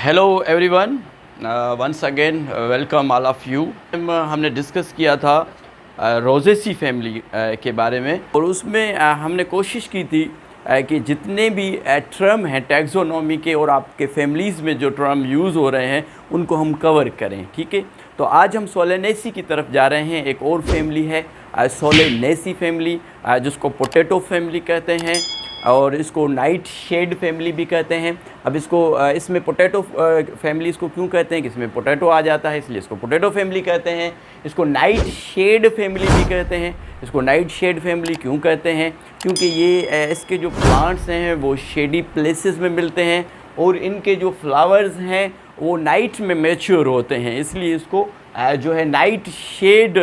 Hello everyone, once again welcome all of you. हमने discuss किया था रोजेसी फैमिली के बारे में, और उसमें हमने कोशिश की थी कि जितने भी टर्म हैं टैक्सोनॉमी के और आपके फैमिलीज़ में जो टर्म यूज़ हो रहे हैं उनको हम कवर करें। ठीक है, तो आज हम सोलेनेसी की तरफ जा रहे हैं। एक और फैमिली है सोलेनेसी फैमिली, जिसको पोटैटो फैमिली कहते हैं और इसको नाइट शेड फैमिली भी कहते हैं। अब इसको इसमें पोटैटो फैमिली इसको क्यों कहते हैं कि इसमें पोटैटो आ जाता है, इसलिए इसको पोटैटो फैमिली कहते हैं। इसको नाइट शेड फैमिली भी कहते हैं। इसको नाइट शेड फैमिली क्यों कहते हैं? क्योंकि ये इसके जो प्लांट्स हैं वो शेडी प्लेसेस में मिलते हैं और इनके जो फ्लावर्स हैं वो नाइट में मैच्योर होते हैं, इसलिए इसको जो है नाइट शेड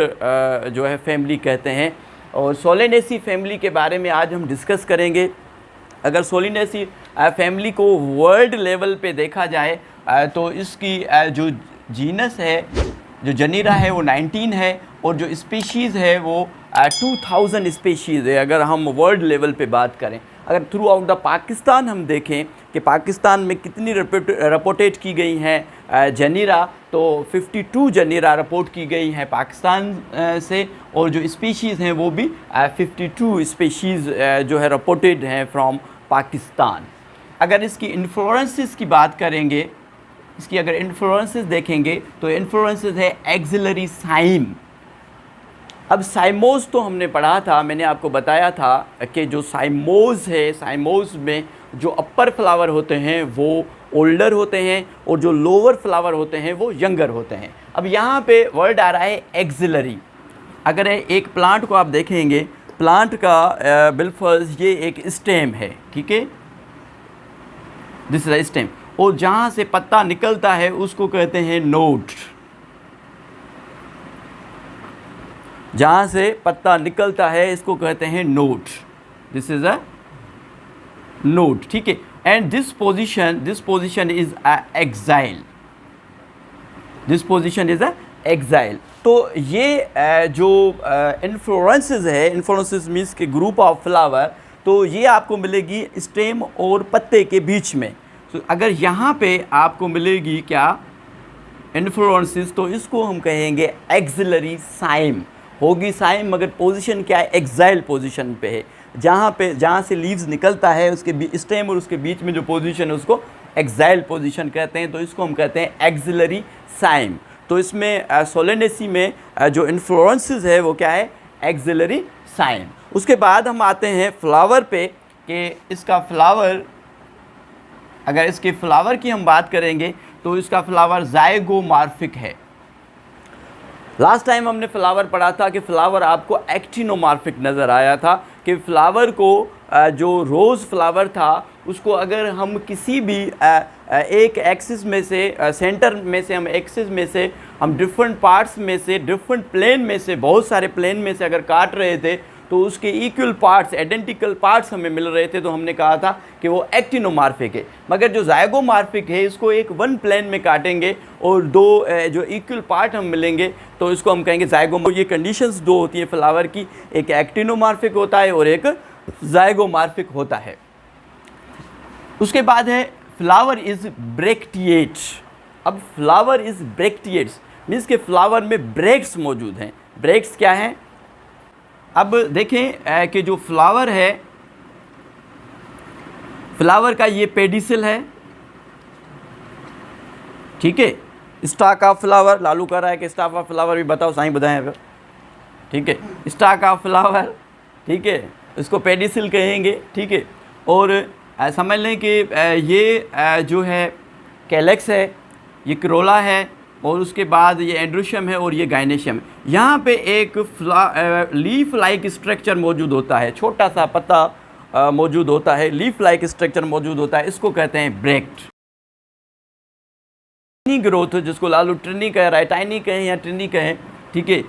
जो है फैमिली कहते हैं। और सोलेनेसी फैमिली के बारे में आज हम डिस्कस करेंगे। अगर सोलेनेसी फैमिली को वर्ल्ड लेवल पे देखा जाए तो इसकी जो जीनस है, जो जनीरा है वो 19 है और जो स्पीशीज़ है वो 2000 स्पीशीज़ है। अगर हम वर्ल्ड लेवल पे बात करें, अगर थ्रू आउट द पाकिस्तान हम देखें कि पाकिस्तान में कितनी रिपोर्टेड की गई हैं जनीरा, तो 52 जनीरा रिपोर्ट की गई हैं पाकिस्तान से, और जो स्पीशीज़ हैं वो भी 52 स्पीशीज़ जो है रिपोर्टेड हैं फ्रॉम पाकिस्तान। अगर इसकी इन्फ्लोरेंसेस की बात करेंगे, इसकी अगर इन्फ्लोरेंसेस देखेंगे तो इन्फ्लोरेंसेस है एक्सिलरी साइम। अब साइमोज तो हमने पढ़ा था, मैंने आपको बताया था कि जो साइमोज है, साइमोज में जो अपर फ्लावर होते हैं वो ओल्डर होते हैं और जो लोअर फ्लावर होते हैं वो यंगर होते हैं। अब यहाँ पे वर्ड आ रहा है एक्सिलरी। अगर एक प्लांट को आप देखेंगे, प्लांट का बिलफर्ज ये एक स्टेम है, ठीक है, दिस इज अ स्टेम, और जहाँ से पत्ता निकलता है उसको कहते हैं नोड। जहाँ से पत्ता निकलता है इसको कहते हैं node, this is a node, ठीक है। And this position is a axile, this position is a axile. तो ये जो इन्फ्लोरेंसेस है, इन्फ्लोरेंसेस मीन्स के ग्रुप ऑफ फ्लावर, तो ये आपको मिलेगी स्टेम और पत्ते के बीच में। तो अगर यहाँ पे आपको मिलेगी क्या इन्फ्लोरेंसेस, तो इसको हम कहेंगे एक्सिलरी साइम होगी। साइम मगर पोजीशन क्या है, एक्साइल पोजीशन पे है, जहाँ से लीव्स निकलता है उसके स्टेम और उसके बीच में जो पोजीशन है उसको एक्साइल पोजीशन कहते हैं। तो इसको हम कहते हैं एक्सिलरी साइम। तो इसमें सोलेनेसी में जो इन्फ्लोरेंसेस है वो क्या है, एक्सिलरी साइम। उसके बाद हम आते हैं फ्लावर पे कि इसका फ्लावर, अगर इसके फ्लावर की हम बात करेंगे तो इसका फ्लावर जाइगोमॉर्फिक है। लास्ट टाइम हमने फ्लावर पढ़ा था कि फ्लावर आपको एक्टिनोमॉर्फिक नज़र आया था, कि फ्लावर को जो रोज़ फ्लावर था उसको अगर हम किसी भी एक एक्सिस में से, सेंटर में से, हम एक्सिस में से हम डिफरेंट पार्ट्स में से, डिफरेंट प्लेन में से, बहुत सारे प्लेन में से अगर काट रहे थे तो उसके इक्वल पार्ट्स, आइडेंटिकल पार्ट्स हमें मिल रहे थे, तो हमने कहा था कि वो एक्टिनोमॉर्फिक है। मगर जो जाइगोमॉर्फिक है इसको एक वन प्लेन में काटेंगे और दो जो इक्वल पार्ट हम मिलेंगे तो इसको हम कहेंगे जाइगोमॉर्फिक। ये कंडीशंस दो होती है फ्लावर की, एक एक्टिनोमॉर्फिक होता है और एक जाइगोमॉर्फिक होता है। उसके बाद है फ्लावर इज ब्रैक्टिएट। अब फ्लावर इज ब्रैक्टिएट्स मीन्स के फ्लावर में ब्रैक्ट्स मौजूद हैं। ब्रैक्ट्स क्या हैं? अब देखें कि जो फ्लावर है, फ्लावर का ये पेडिसल है, ठीक है, स्टाक ऑफ फ्लावर। लालू कह रहा है कि स्टाक ऑफ फ्लावर भी बताओ, साईं बताएं अगर, ठीक है, स्टाक ऑफ फ्लावर, ठीक है, इसको पेडिसल कहेंगे, ठीक है। और समझ लें कि ये जो है कैलेक्स है, ये क्रोला है, और उसके बाद ये एंड्रोशियम है और ये गाइनेशियम है। यहाँ पे एक लीफ लाइक स्ट्रक्चर मौजूद होता है, छोटा सा पत्ता मौजूद होता है, लीफ लाइक स्ट्रक्चर मौजूद होता है, इसको कहते हैं ब्रैक्ट। ट्रिनी ग्रोथ, जिसको लालू ट्रिनी कह रहा है, टाइनी कहें या ट्रिनी कहें, ठीक है,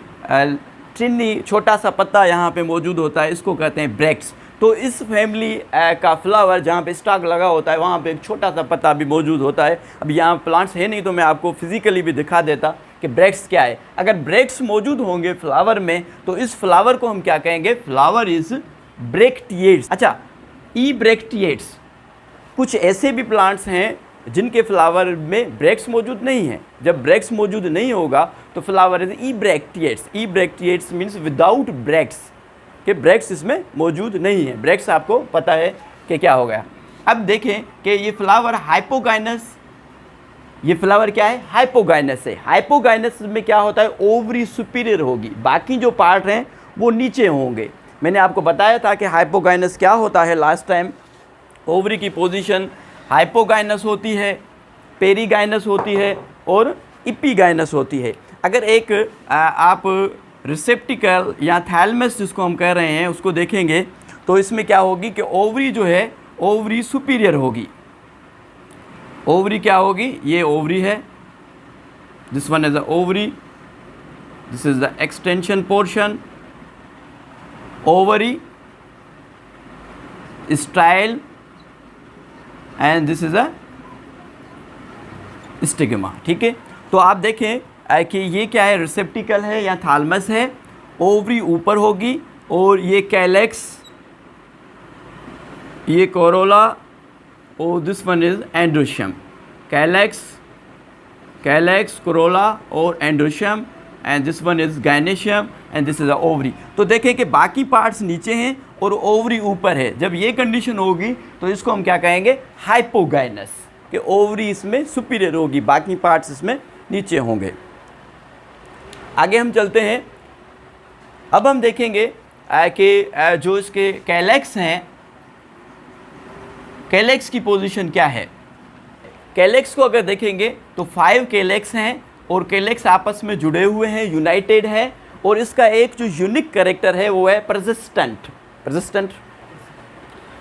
ट्रिनी छोटा सा पत्ता यहाँ पे मौजूद होता है, इसको कहते हैं ब्रैक्ट्स। तो इस फैमिली का फ्लावर जहाँ पे स्टॉक लगा होता है वहाँ पे एक छोटा सा पत्ता भी मौजूद होता है। अब यहाँ प्लांट्स है नहीं तो मैं आपको फिजिकली भी दिखा देता कि ब्रैक्ट्स क्या है। अगर ब्रैक्ट्स मौजूद होंगे फ्लावर में तो इस फ्लावर को हम क्या कहेंगे, फ्लावर इज ब्रैक्टिएट्स। अच्छा, ई ब्रैक्टिएट्स कुछ ऐसे भी प्लांट्स हैं जिनके फ्लावर में ब्रैक्ट्स मौजूद नहीं है। जब ब्रैक्ट्स मौजूद नहीं होगा तो flower is ebracteates. Ebracteates means without bracts, कि ब्रैक्ट्स इसमें मौजूद नहीं है। ब्रैक्ट्स आपको पता है कि क्या हो गया। अब देखें कि ये फ्लावर हाइपोगाइनस, ये फ्लावर क्या है, हाइपोगाइनस है। हाइपोगाइनस में क्या होता है, ओवरी सुपीरियर होगी, बाकी जो पार्ट हैं वो नीचे होंगे। मैंने आपको बताया था कि हाइपोगाइनस क्या होता है लास्ट टाइम। ओवरी की पोजीशन हाइपोगाइनस होती है, पेरीगाइनस होती है और इपीगाइनस होती है। अगर एक आप रिसेप्टिकल या थैलमस जिसको हम कह रहे हैं उसको देखेंगे तो इसमें क्या होगी कि ओवरी जो है ओवरी सुपीरियर होगी। ओवरी क्या होगी, ये ओवरी है, this one is the ovary, this is the extension portion, ovary style and this is a stigma. ठीक है, तो आप देखें कि ये क्या है, रिसेप्टिकल है या थालमस है, ओवरी ऊपर होगी और ये कैलेक्स, ये कोरोला और this one is androecium. Calyx, corolla और androecium and this one is gynoecium and this is a ovary. तो देखें कि बाकी पार्ट्स नीचे हैं और ओवरी ऊपर है। जब ये कंडीशन होगी तो इसको हम क्या कहेंगे, हाइपोगाइनस, कि ओवरी इसमें सुपीरियर होगी, बाकी पार्ट्स इसमें नीचे होंगे। आगे हम चलते हैं। अब हम देखेंगे कि जो इसके कैलेक्स हैं, कैलेक्स की पोजीशन क्या है। कैलेक्स को अगर देखेंगे तो 5 कैलेक्स हैं और कैलेक्स आपस में जुड़े हुए हैं, यूनाइटेड है, और इसका एक जो यूनिक कैरेक्टर है वो है परसिस्टेंट।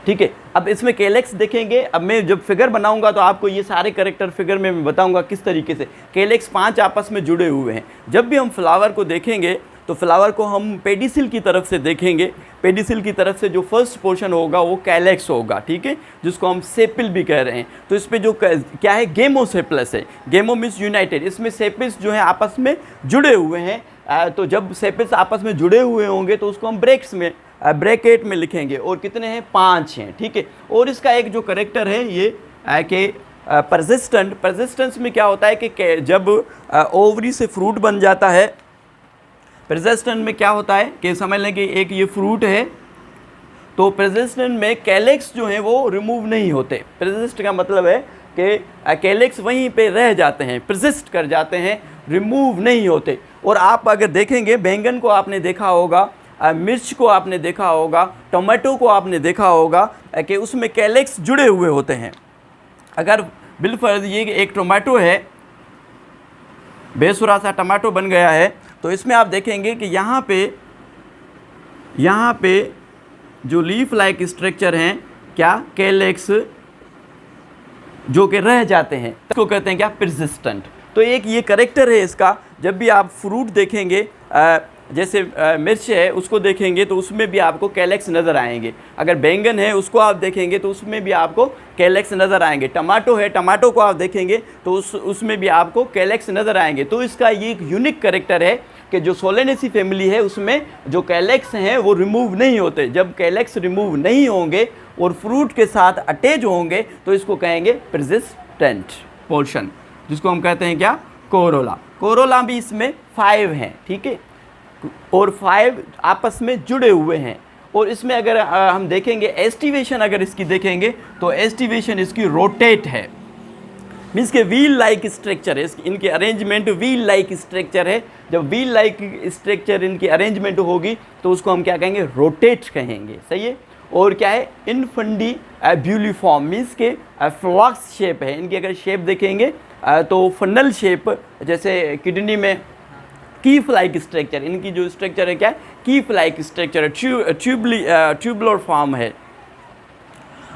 ठीक है, अब इसमें कैलेक्स देखेंगे। अब मैं जब फिगर बनाऊंगा तो आपको ये सारे कैरेक्टर फिगर में मैं बताऊंगा किस तरीके से। कैलेक्स 5 आपस में जुड़े हुए हैं। जब भी हम फ्लावर को देखेंगे तो फ्लावर को हम पेडिसिल की तरफ से देखेंगे। पेडिसिल की तरफ से जो फर्स्ट पोर्शन होगा वो कैलेक्स होगा। ठीक है, जिसको हम सेपिल भी कह रहे हैं। तो इस पे जो क्या है, गेमोसेपलस है। गेमो मीन्स यूनाइटेड, इसमें सेपिल्स जो है आपस में जुड़े हुए हैं। तो जब सेपिल्स आपस में जुड़े हुए होंगे तो उसको हम ब्रैकेट में लिखेंगे, और कितने हैं, 5 हैं। ठीक है, और इसका एक जो करेक्टर है ये कि परसिस्टेंस में क्या होता है कि जब ओवरी से फ्रूट बन जाता है, परसिस्टेंट में क्या होता है कि समझ लें कि एक ये फ्रूट है, तो परसिस्टेंट में कैलेक्स जो है वो रिमूव नहीं होते। परसिस्ट का मतलब है कि कैलेक्स वहीं पे रह जाते हैं, परसिस्ट कर जाते हैं, रिमूव नहीं होते। और आप अगर देखेंगे, बैंगन को आपने देखा होगा, मिर्च को आपने देखा होगा, टमाटो को आपने देखा होगा कि उसमें कैलेक्स जुड़े हुए होते हैं। अगर बिलफर्ज ये एक टमाटो है, बेसुरा सा टमाटो बन गया है, तो इसमें आप देखेंगे कि यहाँ पे जो लीफ लाइक स्ट्रक्चर हैं, क्या, कैलेक्स जो कि रह जाते हैं, इसको कहते हैं क्या, परसिस्टेंट। तो एक ये करेक्टर है इसका। जब भी आप फ्रूट देखेंगे, जैसे मिर्च है उसको देखेंगे तो उसमें भी आपको कैलेक्स नज़र आएंगे। अगर बैंगन है उसको आप देखेंगे तो उसमें भी आपको कैलेक्स नज़र आएंगे। टमाटो है, टमाटो को आप देखेंगे तो उसमें भी आपको कैलेक्स नज़र आएंगे। तो इसका ये एक यूनिक कैरेक्टर है कि जो सोलेनेसी फैमिली है उसमें जो कैलेक्स हैं वो रिमूव नहीं होते। जब कैलेक्स रिमूव नहीं होंगे और फ्रूट के साथ अटैच होंगे तो इसको कहेंगे परसिस्टेंट पोर्शन, जिसको हम कहते हैं क्या, कोरोला। कोरोला भी इसमें 5 हैं। ठीक है, और 5 आपस में जुड़े हुए हैं। और इसमें अगर हम देखेंगे एस्टिवेशन, अगर इसकी देखेंगे तो एस्टिवेशन इसकी रोटेट है, मीन्स के व्हील लाइक स्ट्रक्चर है। इनकी अरेंजमेंट व्हील लाइक स्ट्रक्चर है। जब व्हील लाइक स्ट्रक्चर इनकी अरेंजमेंट होगी तो उसको हम क्या कहेंगे, रोटेट कहेंगे। सही है। और क्या है, इनफंडी ब्यूलिफॉर्म, मीन्स के फ्लॉक्स शेप है। इनकी अगर शेप देखेंगे तो फनल शेप, जैसे किडनी में कीफ लाइक स्ट्रक्चर, इनकी जो स्ट्रक्चर है क्या है, कीफ लाइक स्ट्रक्चर है, ट्यूबुलर फॉर्म है।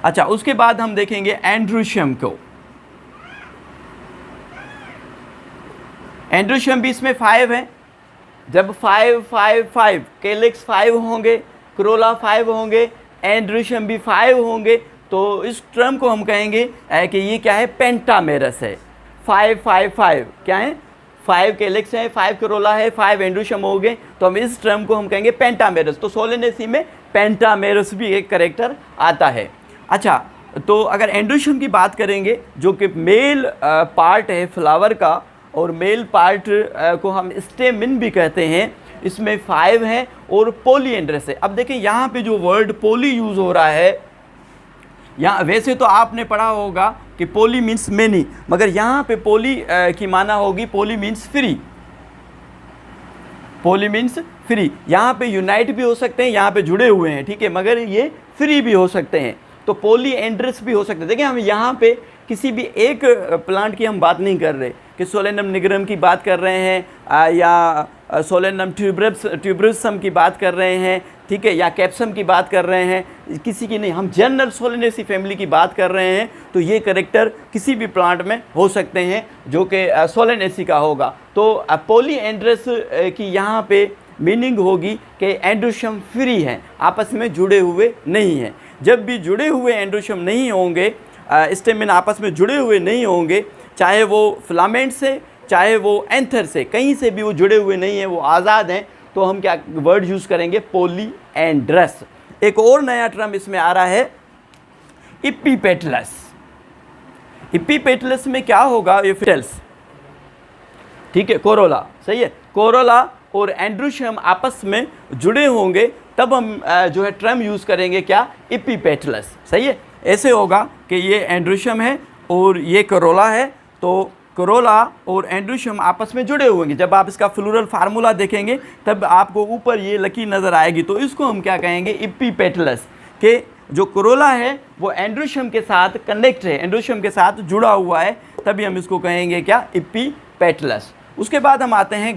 अच्छा, उसके बाद हम देखेंगे एंड्रोशियम को। एंड्रोशियम भी इसमें 5 है। जब 5 कैलेक्स 5 होंगे, क्रोला 5 होंगे, एंड्रोशियम भी 5 होंगे, तो इस टर्म को हम कहेंगे कि ये क्या है, पेंटामेरस है। 5 क्या है, 5 कैलेक्स है, 5 क्रोला है, 5 एंड्रोशियम हो गए, तो हम इस टर्म को हम कहेंगे पेंटामेरस। तो सोलेनेसी में पेंटामेरस भी एक कैरेक्टर आता है। अच्छा, तो अगर एंड्रोशियम की बात करेंगे जो कि मेल पार्ट है फ्लावर का, और मेल पार्ट को हम स्टेमिन भी कहते हैं, इसमें 5 हैं और पॉलीएंड्रस है। अब देखिए यहाँ पे जो वर्ड पॉली यूज़ हो रहा है, यहाँ वैसे तो आपने पढ़ा होगा कि पॉली मीन्स मेनी, मगर यहाँ पे पॉली की माना होगी poly means free, poly means free. यहाँ पे यूनाइट भी हो सकते हैं, यहाँ पे जुड़े हुए हैं, ठीक है, मगर ये फ्री भी हो सकते हैं, तो पॉलीएंड्रस भी हो सकते हैं। देखिए हम यहाँ पे किसी भी एक प्लांट की हम बात नहीं कर रहे कि सोलेनम निग्रम की बात कर रहे हैं या सोलेनम ट्यूबरसम की बात कर रहे हैं, ठीक है, या कैप्सम की बात कर रहे हैं, किसी की नहीं, हम जनरल सोलेनेसी फैमिली की बात कर रहे हैं। तो ये करेक्टर किसी भी प्लांट में हो सकते हैं जो कि सोलेनेसी का होगा। तो पॉलीएंड्रस की यहाँ पे मीनिंग होगी कि एंड्रोशियम फ्री हैं, आपस में जुड़े हुए नहीं हैं। जब भी जुड़े हुए एंड्रोशियम नहीं होंगे, स्टेमिन आपस में जुड़े हुए नहीं होंगे, चाहे वो फिलामेंट से चाहे वो एंथर से, कहीं से भी वो जुड़े हुए नहीं हैं, वो आज़ाद हैं, तो हम क्या वर्ड यूज़ करेंगे, पॉलीएंड्रस। एक और नया टर्म इसमें आ रहा है इपीपेटलस। इपीपेटलस में क्या होगा, ये फिटल्स, ठीक है, कोरोला, सही है, कोरोला और एंड्रोशियम आपस में जुड़े होंगे, तब हम जो है टर्म यूज़ करेंगे क्या, इपीपेटलस, सही है। ऐसे होगा कि ये एंड्रोशियम है और ये कोरोला है, तो कोरोला और एंड्रोशियम आपस में जुड़े होंगे। जब आप इसका फ्लोरल फार्मूला देखेंगे तब आपको ऊपर ये लकी नज़र आएगी, तो इसको हम क्या कहेंगे, इपीपेटलस, के जो कोरोला है वो एंड्रोशियम के साथ कनेक्ट है, एंड्रोशियम के साथ जुड़ा हुआ है, तभी हम इसको कहेंगे क्या, इपीपेटलस। उसके बाद हम आते हैं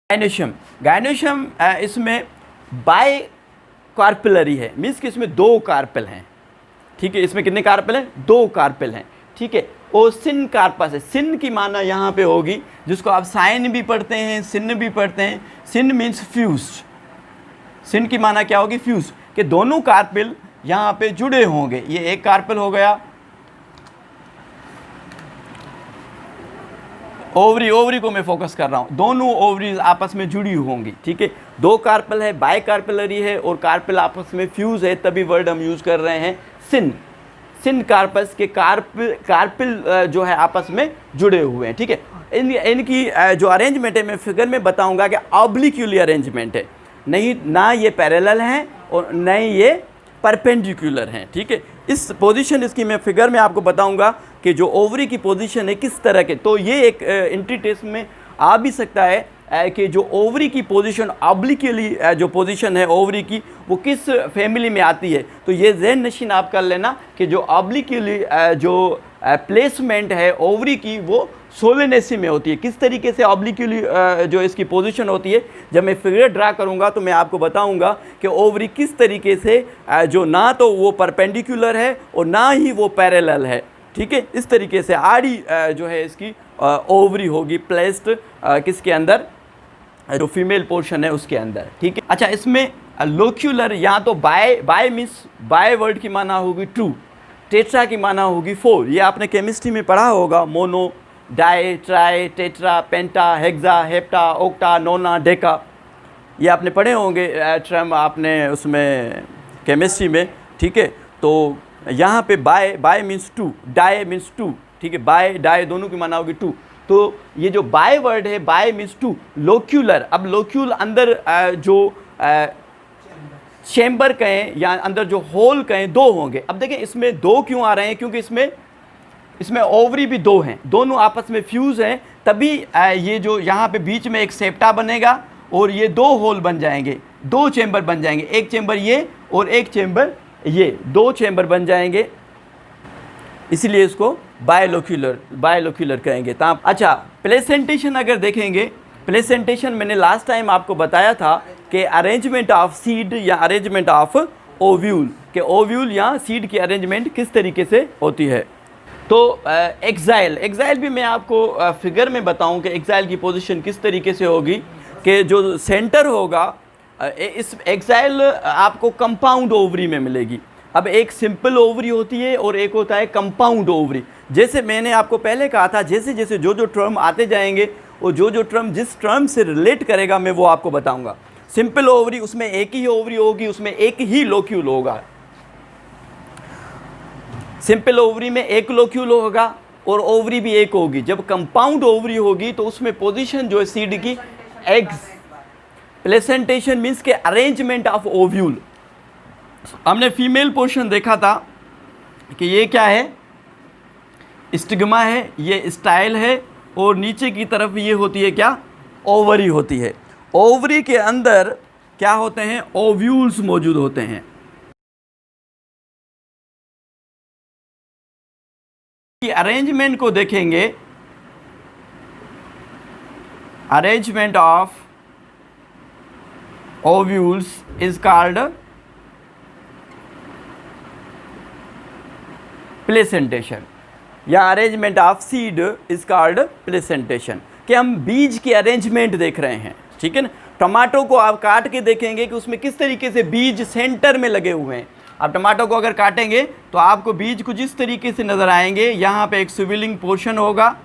गायनोशियम। गायनोशियम इसमें बाय कार्पेलरी है, मीन्स कि इसमें 2 कार्पेल हैं, ठीक है, इसमें कितने कार्पेल हैं, 2 कार्पेल हैं, ठीक है। और सिन कार्पस है, सिन की माना यहाँ पे होगी, जिसको आप साइन भी पढ़ते हैं, सिन भी पढ़ते हैं, सिन मीन्स फ्यूज्ड, सिन की माना क्या होगी, फ्यूज, कि दोनों कार्पेल यहाँ पे जुड़े होंगे। ये एक कार्पेल हो गया, ओवरी को मैं फोकस कर रहा हूँ, दोनों ओवरीज आपस में जुड़ी होंगी, ठीक है। 2 कार्पेल है, बाय कार्पेलरी है, और कार्पेल आपस में फ्यूज है, तभी वर्ड हम यूज़ कर रहे हैं सिन। सिन कार्पस के कार्पेल जो है आपस में जुड़े हुए हैं, ठीक है। इनकी जो अरेंजमेंट है मैं फिगर में बताऊंगा कि ऑब्लिक्यूलर अरेंजमेंट है, नहीं ना ये पैरेलल हैं और न ही ये परपेंडिकुलर हैं, ठीक है। इस पोजीशन इसकी मैं फिगर में आपको बताऊंगा कि जो ओवरी की पोजीशन है किस तरह के, तो ये एक एंट्री टेस्ट में आ भी सकता है कि जो ओवरी की पोजीशन ऑब्लिक्यूली जो पोजीशन है ओवरी की, वो किस फैमिली में आती है। तो ये ज़हन नशीन आप कर लेना कि जो ऑब्लिक्यूली जो प्लेसमेंट है ओवरी की, वो सोलेनेसी में होती है। किस तरीके से ऑब्लिक्यूली जो इसकी पोजीशन होती है, जब मैं फिगर ड्रा करूंगा तो मैं आपको बताऊंगा कि ओवरी किस तरीके से जो ना तो वो परपेंडिकुलर है और ना ही वो पैरेलल है, ठीक है। इस तरीके से आड़ी जो है इसकी ओवरी होगी प्लेस्ड किसके अंदर, जो फीमेल पोर्शन है उसके अंदर, ठीक है। अच्छा, इसमें लोक्यूलर, यहाँ तो बाय मीन्स बाय वर्ड की माना होगी 2, टेट्रा की माना होगी 4। ये आपने केमिस्ट्री में पढ़ा होगा, मोनो, डाई, ट्राई, टेट्रा, पेंटा, हेक्सा, हेप्टा, ओक्टा, नोना, डेका, ये आपने पढ़े होंगे टर्म आपने उसमें केमिस्ट्री में, ठीक है। तो यहाँ पे बाय मीन्स 2, डाई मीन्स 2, ठीक है, बाय डाई दोनों की माना होगी 2। तो ये जो बाय वर्ड है, बाय मीन्स 2, लोक्यूलर। अब लोक्यूल अंदर जो चैम्बर कहें या अंदर जो होल कहें, 2 होंगे। अब देखें इसमें 2 क्यों आ रहे हैं, क्योंकि इसमें ओवरी भी 2 हैं, दोनों आपस में फ्यूज़ हैं, तभी ये जो यहाँ पे बीच में एक सेप्टा बनेगा और ये 2 होल बन जाएंगे, 2 चैम्बर बन जाएंगे, एक चैम्बर ये और एक चैम्बर ये, 2 चैम्बर बन जाएंगे, इसीलिए इसको बायोलोक्यूलर कहेंगे। अच्छा, प्लेसेंटेशन अगर देखेंगे, प्लेसेंटेशन मैंने लास्ट टाइम आपको बताया था कि अरेंजमेंट ऑफ सीड या अरेंजमेंट ऑफ ओव्यूल, के ओव्यूल या सीड की अरेंजमेंट किस तरीके से होती है। तो एक्साइल भी मैं आपको फिगर में बताऊं कि एक्साइल की पोजीशन किस तरीके से होगी, कि जो सेंटर होगा इस एक्साइल आपको कंपाउंड ओवरी में मिलेगी। अब एक सिंपल ओवरी होती है और एक होता है कंपाउंड ओवरी। जैसे मैंने आपको पहले कहा था, जैसे जैसे जो टर्म आते जाएंगे और जो टर्म जिस टर्म से रिलेट करेगा मैं वो आपको बताऊंगा। सिंपल ओवरी, उसमें एक ही ओवरी होगी, उसमें एक ही लोक्यूल होगा। सिंपल ओवरी में एक लोक्यूल होगा और ओवरी भी एक होगी। जब कंपाउंड ओवरी होगी तो उसमें पोजीशन जो है सीड की एग्स। प्लेसेंटेशन मीन्स के अरेंजमेंट ऑफ ओव्यूल। हमने फीमेल पोर्शन देखा था कि ये क्या है, स्टिग्मा है, ये स्टाइल है, और नीचे की तरफ ये होती है क्या, ओवरी होती है। ओवरी के अंदर क्या होते हैं, ओव्यूल्स मौजूद होते हैं। अरेंजमेंट को देखेंगे, arrangement of ovules is called placentation, या arrangement of seed is called placentation. कि हम बीज की अरेंजमेंट देख रहे हैं, ठीक है ना। टमाटो को आप काट के देखेंगे कि उसमें किस तरीके से बीज सेंटर में लगे हुए हैं। आप टमाटो को अगर काटेंगे तो आपको बीज कुछ इस तरीके से नज़र आएंगे। यहाँ पे एक स्विलिंग पोर्शन होगा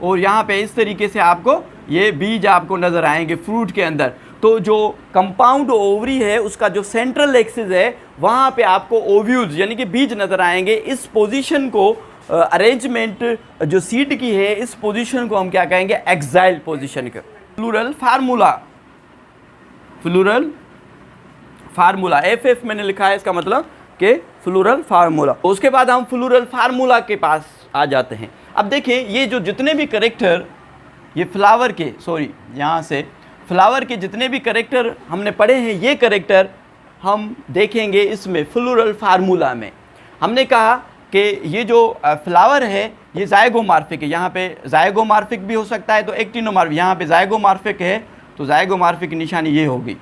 और यहाँ पे इस तरीके से आपको ये बीज आपको नज़र आएंगे फ्रूट के अंदर। तो जो कंपाउंड ओवरी है उसका जो सेंट्रल एक्सिस है वहाँ पे आपको ओव्यूल्स यानी कि बीज नज़र आएंगे। इस पोजीशन को अरेंजमेंट जो सीड की है, इस पोजीशन को हम क्या कहेंगे, एक्साइल पोजीशन का। Floral formula, floral formula FF मैंने लिखा है, इसका मतलब कि फ्लोरल फार्मूला। उसके बाद हम फ्लोरल फार्मूला के पास आ जाते हैं। अब देखिए ये जो जितने भी करेक्टर ये फ्लावर के, सॉरी यहाँ से फ्लावर के जितने भी करेक्टर हमने पढ़े हैं, ये करेक्टर हम देखेंगे इसमें फ्लोरल फार्मूला में। हमने कहा कि ये जो फ्लावर है ये जायगोमार्फिक है। यहाँ पे जायगोमार्फिक भी हो सकता है तो एक्टिनोमार्फिक, यहाँ पे जायगोमार्फिक है तो जायगोमार्फिक की निशानी ये होगी,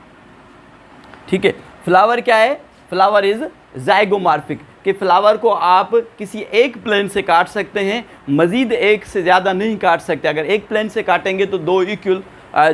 ठीक है। फ्लावर क्या है, फ्लावर इज जायगोमार्फिक। कि फ्लावर को आप किसी एक प्लेन से काट सकते हैं, मज़ीद एक से ज़्यादा नहीं काट सकते। अगर एक प्लेन से काटेंगे तो दो इक्वल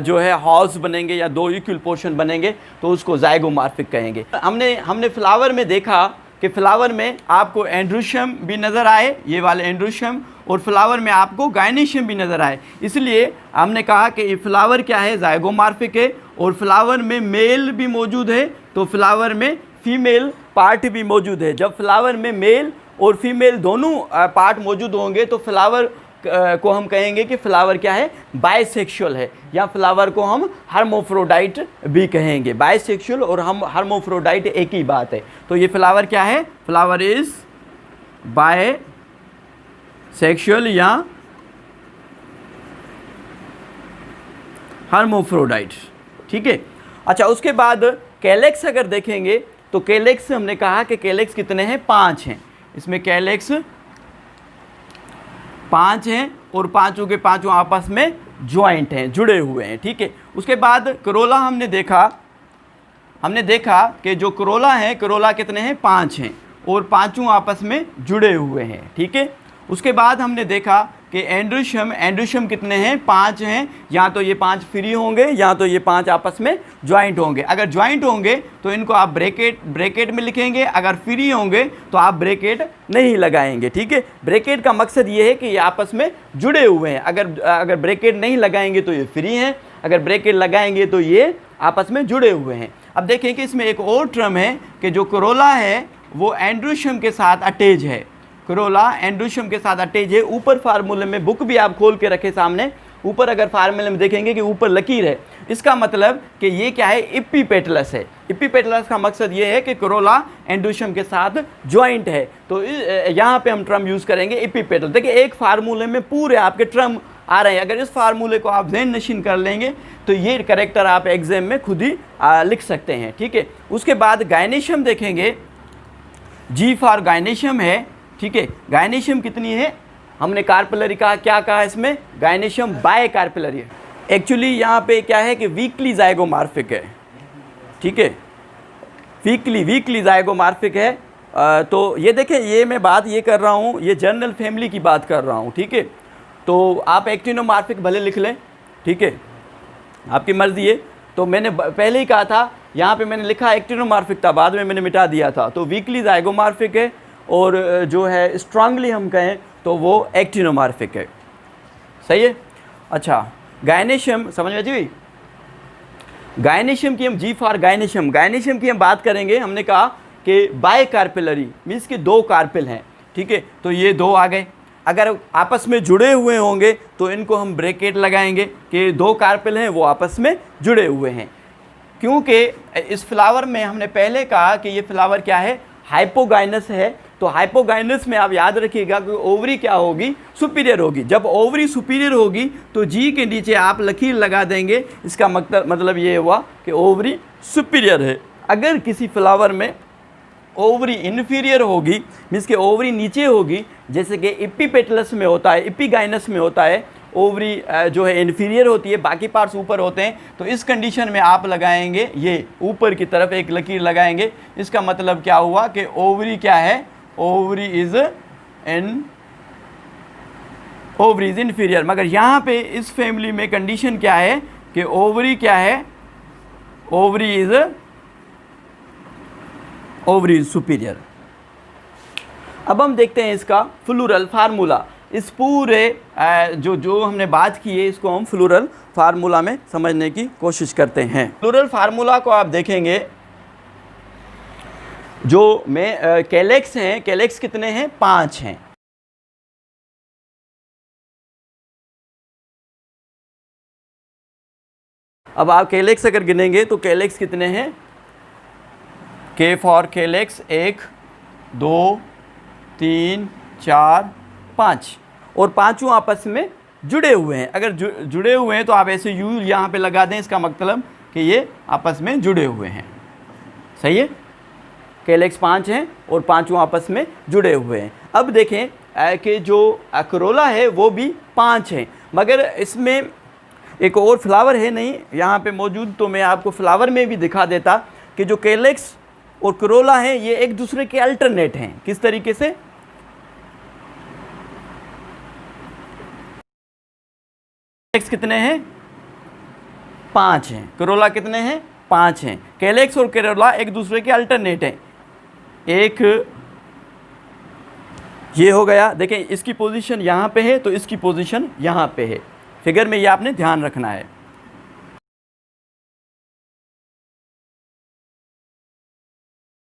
जो है हॉर्स बनेंगे या दो इक्वल पोर्शन बनेंगे, तो उसको जायगोमार्फिक कहेंगे। हमने फ्लावर में देखा कि फ्लावर में आपको एंड्रोशियम भी नज़र आए, ये वाले एंड्रोशियम, और फ्लावर में आपको गायनेशियम भी नज़र आए। इसलिए हमने कहा कि ये फ्लावर क्या है, जायगोमार्फिक है। और फ्लावर में मेल भी मौजूद है तो फ्लावर में फीमेल पार्ट भी मौजूद है। जब फ्लावर में मेल और फीमेल दोनों पार्ट मौजूद होंगे तो फ्लावर को हम कहेंगे कि फ्लावर क्या है, बायसेक्सुअल है, या फ्लावर को हम हर्मोफ्रोडाइट भी कहेंगे। बायसेक्सुअल और हम हर्मोफ्रोडाइट एक ही बात है। तो ये फ्लावर क्या है, फ्लावर इज बायसेक्सुअल या हर्मोफ्रोडाइट, ठीक है। अच्छा, उसके बाद कैलेक्स अगर देखेंगे तो कैलेक्स हमने कहा कि कैलेक्स कितने हैं, 5 हैं। इसमें कैलेक्स 5 हैं और पांचों के पांचों आपस में ज्वाइंट हैं, जुड़े हुए हैं, ठीक है। उसके बाद करोला हमने देखा कि जो करोला है, करोला कितने हैं, 5 हैं और पांचों आपस में जुड़े हुए हैं, ठीक है। उसके बाद हमने देखा कि एंड्रोशियम कितने हैं, 5 हैं। या तो ये 5 फ्री होंगे या तो ये 5 आपस में ज्वाइंट होंगे। अगर ज्वाइंट होंगे तो इनको आप ब्रैकेट में लिखेंगे, अगर फ्री होंगे तो आप ब्रैकेट नहीं लगाएंगे, ठीक है। ब्रैकेट का मकसद ये है कि ये आपस में जुड़े हुए हैं। अगर ब्रैकेट नहीं लगाएंगे तो ये फ्री हैं, अगर ब्रैकेट लगाएंगे तो ये आपस में जुड़े हुए हैं। अब देखें कि इसमें एक और टर्म है कि जो करोला है वो एंड्रोशियम के साथ अटैच है। करोला एंड्रोशियम के साथ अटैच है। ऊपर फार्मूले में, बुक भी आप खोल के रखे सामने, ऊपर अगर फार्मूले में देखेंगे कि ऊपर लकीर है, इसका मतलब कि ये क्या है, इपीपेटलस है। इपीपेटलस का मकसद ये है कि करोला एंड्रोशियम के साथ ज्वाइंट है। तो यहाँ पे हम टर्म यूज़ करेंगे इपीपेटल। देखिए एक फार्मूले में पूरे आपके टर्म आ रहे हैं। अगर इस फार्मूले को आप ज़हन नशीन कर लेंगे तो ये करेक्टर आप एग्जाम में खुद ही लिख सकते हैं, ठीक है। उसके बाद गायनेशियम देखेंगे, जी फॉर गायनेशियम है, ठीक है। गायनेशियम कितनी है, हमने कार्पेलरी कहा, क्या कहा इसमें, गायनेशियम बाय कार्पेलरी है। एक्चुअली यहाँ पे क्या है कि वीकली जायगोमार्फिक है, ठीक है, वीकली जायगोमार्फिक है। तो ये देखें, ये मैं बात ये कर रहा हूँ, ये जनरल फैमिली की बात कर रहा हूँ, ठीक है। तो आप एक्टिनोमार्फिक भले लिख लें, ठीक है, आपकी मर्ज़ी है। तो मैंने पहले ही कहा था, यहाँ पे मैंने लिखा एक्टिनोमार्फिक था, बाद में मैंने मिटा दिया था। तो वीकली जायगोमार्फिक है और जो है स्ट्रांगली हम कहें तो वो एक्टिनोमार्फिक है, सही है। अच्छा, गायनेशियम समझ में जी, गायनेशियम की हम जी फॉर गायनेशियम की हम बात करेंगे। हमने कहा कि बाय कार्पेलरी मीन्स कि 2 कार्पेल हैं। ठीक है, तो ये 2 आ गए। अगर आपस में जुड़े हुए होंगे तो इनको हम ब्रैकेट लगाएंगे कि 2 कार्पेल हैं वो आपस में जुड़े हुए हैं, क्योंकि इस फ्लावर में हमने पहले कहा कि ये फ्लावर क्या है, हाइपोगाइनस है। तो हाइपोगाइनस में आप याद रखिएगा कि ओवरी क्या होगी, सुपीरियर होगी। जब ओवरी सुपीरियर होगी तो जी के नीचे आप लकीर लगा देंगे, इसका मतलब ये हुआ कि ओवरी सुपीरियर है। अगर किसी फ्लावर में ओवरी इन्फीरियर होगी, मीन्स के ओवरी नीचे होगी, जैसे कि इपीपेटलस में होता है, इपीगाइनस में होता है, ओवरी जो है इन्फीरियर होती है, बाकी पार्ट्स ऊपर होते हैं, तो इस कंडीशन में आप लगाएंगे ये ऊपर की तरफ एक लकीर लगाएंगे। इसका मतलब क्या हुआ कि ओवरी क्या है, ओवरी इज इन्फीरियर। मगर यहाँ पे इस फैमिली में कंडीशन क्या है कि ओवरी क्या है, ओवरी इज सुपीरियर। अब हम देखते हैं इसका फ्लोरल फार्मूला। इस पूरे जो हमने बात की है इसको हम फ्लोरल फार्मूला में समझने की कोशिश करते हैं। फ्लोरल फार्मूला को आप देखेंगे, जो में कैलेक्स हैं, कैलेक्स कितने हैं, 5 हैं। अब आप कैलेक्स अगर गिनेंगे तो कैलेक्स कितने हैं, के फॉर कैलेक्स 1 2 3 4 5, और पांचों आपस में जुड़े हुए हैं। अगर जुड़े हुए हैं तो आप ऐसे यू यहाँ पे लगा दें, इसका मतलब कि ये आपस में जुड़े हुए हैं। सही है, कैलेक्स 5 हैं और पांचों आपस में जुड़े हुए हैं। अब देखें कि जो करोला है वो भी 5 हैं, मगर इसमें एक और फ्लावर है नहीं यहाँ पे मौजूद, तो मैं आपको फ्लावर में भी दिखा देता कि जो कैलेक्स और करोला हैं ये एक दूसरे के अल्टरनेट हैं। किस तरीके से, कैलेक्स कितने हैं, 5 हैं, करोला कितने हैं, 5 हैं। कैलेक्स और करोला एक दूसरे के अल्टरनेट हैं। एक ये हो गया, देखें इसकी पोजीशन यहाँ पे है तो इसकी पोजीशन यहाँ पे है। फिगर में ये आपने ध्यान रखना है।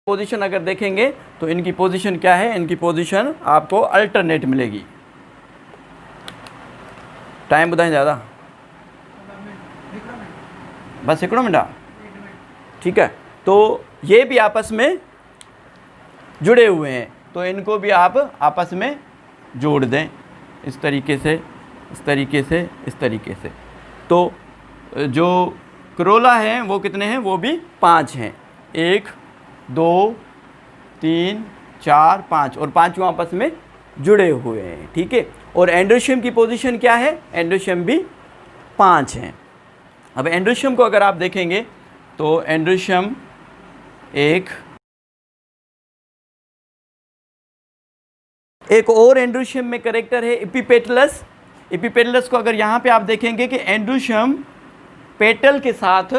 पोजीशन अगर देखेंगे तो इनकी पोजीशन क्या है, इनकी पोजीशन आपको अल्टरनेट मिलेगी। टाइम बताएं ज़्यादा, बस 1 मिनट, ठीक है। तो ये भी आपस में जुड़े हुए हैं, तो इनको भी आप आपस में जोड़ दें इस तरीके से, इस तरीके से, इस तरीके से। तो जो करोला हैं वो कितने हैं, वो भी 5 हैं, 1 2 3 4 5, और पांचों आपस में जुड़े हुए हैं, ठीक है। और एंड्रोशियम की पोजीशन क्या है, एंड्रोशियम भी 5 हैं। अब एंड्रोशियम को अगर आप देखेंगे तो एंड्रोशियम एक और एंड्रोशियम में करेक्टर है एपिपेटलस। एपिपेटलस को अगर यहाँ पे आप देखेंगे कि एंड्रोशियम पेटल के साथ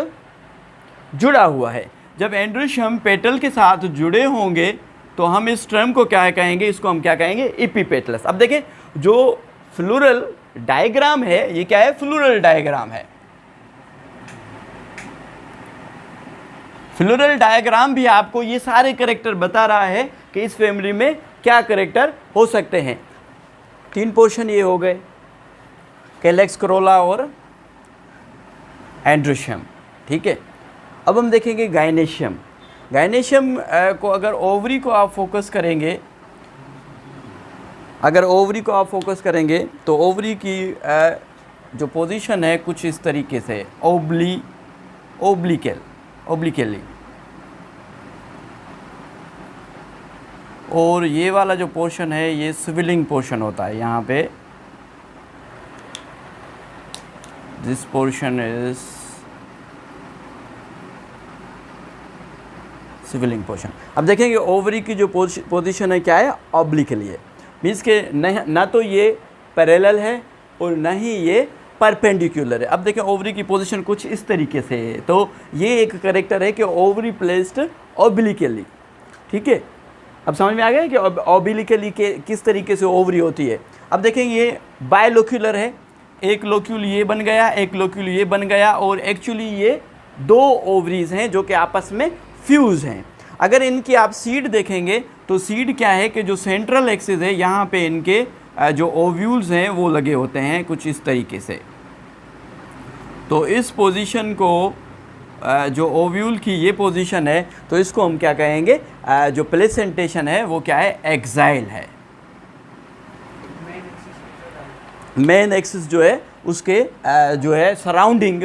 जुड़ा हुआ है। जब एंड्रोशियम पेटल के साथ जुड़े होंगे तो हम इस टर्म को क्या कहेंगे, इसको हम क्या कहेंगे, एपिपेटलस। अब देखें जो फ्लोरल डायग्राम है ये क्या है, फ्लोरल डायग्राम है। फ्लोरल डायग्राम भी आपको ये सारे करेक्टर बता रहा है कि इस फैमिली में क्या करेक्टर हो सकते हैं। 3 पोर्शन ये हो गए, कैलेक्स, करोला और एंड्रोशियम, ठीक है। अब हम देखेंगे गायनेशियम। गायनेशियम को अगर ओवरी को आप फोकस करेंगे, अगर ओवरी को आप फोकस करेंगे तो ओवरी की जो पोजीशन है कुछ इस तरीके से, ओब्लिकली, और ये वाला जो पोर्शन है ये स्विलिंग पोर्शन होता है। यहाँ पे दिस पोर्शन इज स्विलिंग पोर्शन। अब देखेंगे ओवरी की जो पोजीशन है क्या है, ऑब्लिकली है, मीन्स के ना तो ये पैरेलल है और ना ही ये परपेंडिकुलर है। अब देखें ओवरी की पोजीशन कुछ इस तरीके से है, तो ये एक करेक्टर है कि ओवरी प्लेस्ड ऑब्लिकली, ठीक है। अब समझ में आ गया कि ऑब्लिकली के किस तरीके से ओवरी होती है। अब देखें ये बायलोक्यूलर है, एक लोक्यूल ये बन गया, एक लोक्यूल ये बन गया, और एक्चुअली ये 2 ओवरीज हैं जो कि आपस में फ्यूज़ हैं। अगर इनकी आप सीड देखेंगे तो तो सीड क्या है कि जो सेंट्रल एक्सिस है यहाँ पे इनके जो ओव्यूल्स हैं वो लगे होते हैं कुछ इस तरीके से। तो इस पोजीशन को जो ओव्यूल की ये पोजीशन है तो इसको हम क्या कहेंगे, जो प्लेसेंटेशन है वो क्या है, एक्साइल है। मेन एक्सिस जो है उसके जो है सराउंडिंग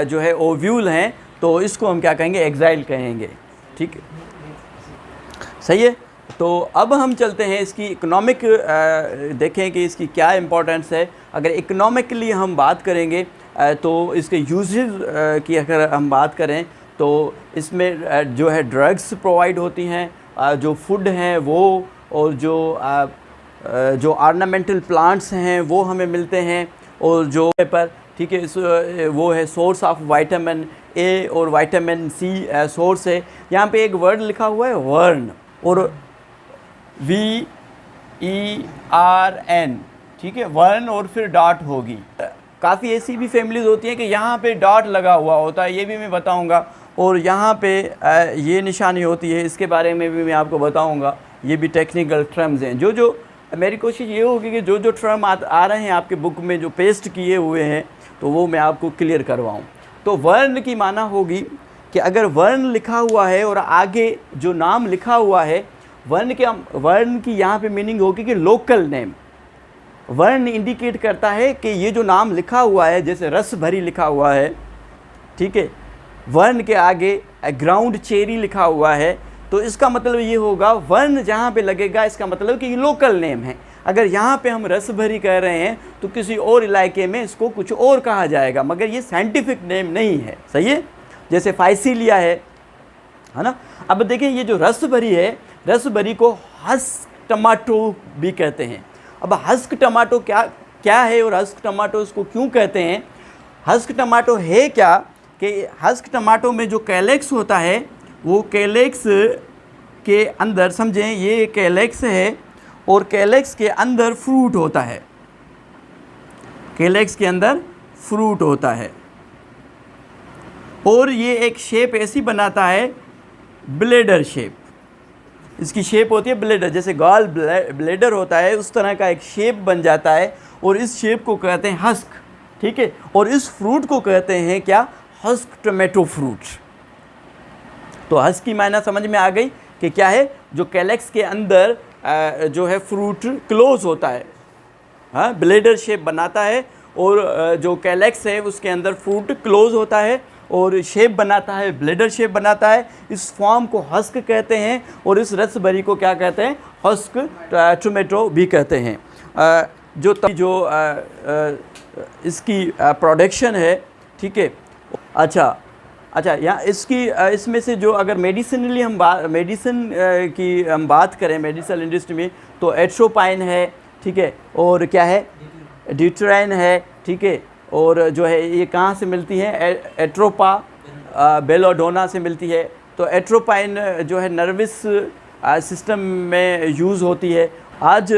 जो है ओव्यूल हैं, तो इसको हम क्या कहेंगे, एक्साइल कहेंगे। ठीक है, सही है। तो अब हम चलते हैं इसकी इकोनॉमिक, देखें कि इसकी क्या इम्पोर्टेंस है। अगर इकोनॉमिकली हम बात करेंगे तो इसके यूजेस की अगर हम बात करें तो इसमें जो है ड्रग्स प्रोवाइड होती हैं, जो फूड हैं वो, और जो ऑर्नामेंटल प्लांट्स हैं वो हमें मिलते हैं, और जो पर ठीक है वो है सोर्स ऑफ विटामिन ए और विटामिन सी सोर्स है। यहाँ पे एक वर्ड लिखा हुआ है वर्न, और VERN, ठीक है, वर्न और फिर डॉट होगी। काफ़ी ऐसी भी फैमिलीज़ होती हैं कि यहाँ पे डॉट लगा हुआ होता है, ये भी मैं बताऊँगा, और यहाँ पे ये निशानी होती है, इसके बारे में भी मैं आपको बताऊँगा। ये भी टेक्निकल टर्म्स हैं। जो मेरी कोशिश ये होगी कि जो टर्म आ रहे हैं आपके बुक में जो पेस्ट किए हुए हैं तो वो मैं आपको क्लियर करवाऊँ। तो वर्ण की माना होगी कि अगर वर्ण लिखा हुआ है और आगे जो नाम लिखा हुआ है, वर्ण की यहाँ पे मीनिंग होगी कि लोकल नेम। वर्ण इंडिकेट करता है कि ये जो नाम लिखा हुआ है, जैसे रस भरी लिखा हुआ है, ठीक है, वर्ण के आगे ग्राउंड चेरी लिखा हुआ है, तो इसका मतलब ये होगा वर्ण जहाँ पे लगेगा इसका मतलब कि ये लोकल नेम है। अगर यहाँ पे हम रस भरी कह रहे हैं तो किसी और इलाके में इसको कुछ और कहा जाएगा, मगर ये साइंटिफिक नेम नहीं है। सही है, जैसे फाइसीलिया है ना। अब देखिए ये जो रस भरी है, रस भरी को हस्क टमाटो भी कहते हैं। अब हस्क टमाटो क्या है और हस्क टमाटो इसको क्यों कहते हैं? हस्क टमाटो है क्या कि हस्क टमाटो में जो कैलेक्स होता है वो कैलेक्स के अंदर, समझें ये कैलेक्स है और कैलेक्स के अंदर फ्रूट होता है, कैलेक्स के अंदर फ्रूट होता है, और ये एक शेप ऐसी बनाता है ब्लेडर शेप। इसकी शेप होती है ब्लेडर, जैसे गॉल ब्लेडर होता है उस तरह का एक शेप बन जाता है, और इस शेप को कहते हैं हस्क। ठीक है, और इस फ्रूट को कहते हैं क्या, हस्क टोमेटो फ्रूट। तो हस्क की मायना समझ में आ गई कि क्या है, जो कैलेक्स के अंदर जो है फ्रूट क्लोज होता है, हाँ, ब्लेडर शेप बनाता है, और जो कैलेक्स है उसके अंदर फ्रूट क्लोज होता है और शेप बनाता है, ब्लेडर शेप बनाता है। इस फॉर्म को हस्क कहते हैं, और इस रस भरी को क्या कहते हैं, हस्क टोमेटो भी कहते हैं। जो इसकी प्रोडक्शन है, ठीक है। अच्छा, यहाँ इसमें से जो अगर मेडिसिनली मेडिसिन की हम बात करें मेडिकल इंडस्ट्री में, तो एट्रोपाइन है, ठीक है, और क्या है, ड्यूटेराइन है, ठीक है, और जो है ये कहाँ से मिलती है, एट्रोपा बेलोडोना से मिलती है। तो एट्रोपाइन जो है नर्वस सिस्टम में यूज़ होती है। आज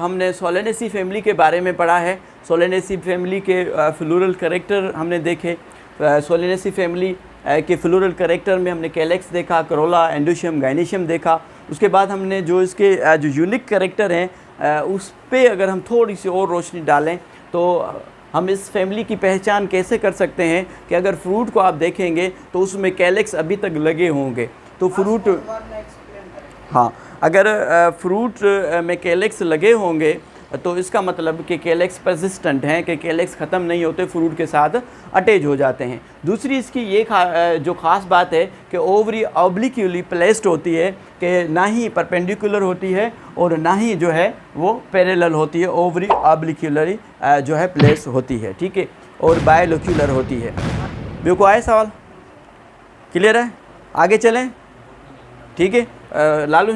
हमने सोलेनेसी फैमिली के बारे में पढ़ा है। सोलेनेसी फैमिली के फ्लोरल कैरेक्टर हमने देखे। सोलेनेसी फैमिली के फ्लोरल कैरेक्टर में हमने कैलेक्स देखा, करोला, एंडोशियम, गाइनेशियम देखा। उसके बाद हमने जो इसके जो यूनिक कैरेक्टर हैं उस पे अगर हम थोड़ी सी और रोशनी डालें तो हम इस फैमिली की पहचान कैसे कर सकते हैं कि अगर फ्रूट को आप देखेंगे तो उसमें कैलेक्स अभी तक लगे होंगे। तो फ्रूट, हाँ, अगर फ्रूट में कैलेक्स लगे होंगे तो इसका मतलब कि कैलेक्स परसिस्टेंट हैं, कि कैलेक्स ख़त्म नहीं होते, फ्रूट के साथ अटैच हो जाते हैं। दूसरी इसकी ये जो ख़ास बात है कि ओवरी ऑब्लिक्यूली प्लेस्ड होती है, कि ना ही परपेंडिकुलर होती है और ना ही जो है वो पैरेलल होती है, ओवरी ऑब्लिक्यूलरी जो है प्लेस होती है, ठीक है, और बायलोक्यूलर होती है। मेरे को आए सवाल क्लियर है? आगे चलें, ठीक है। लालू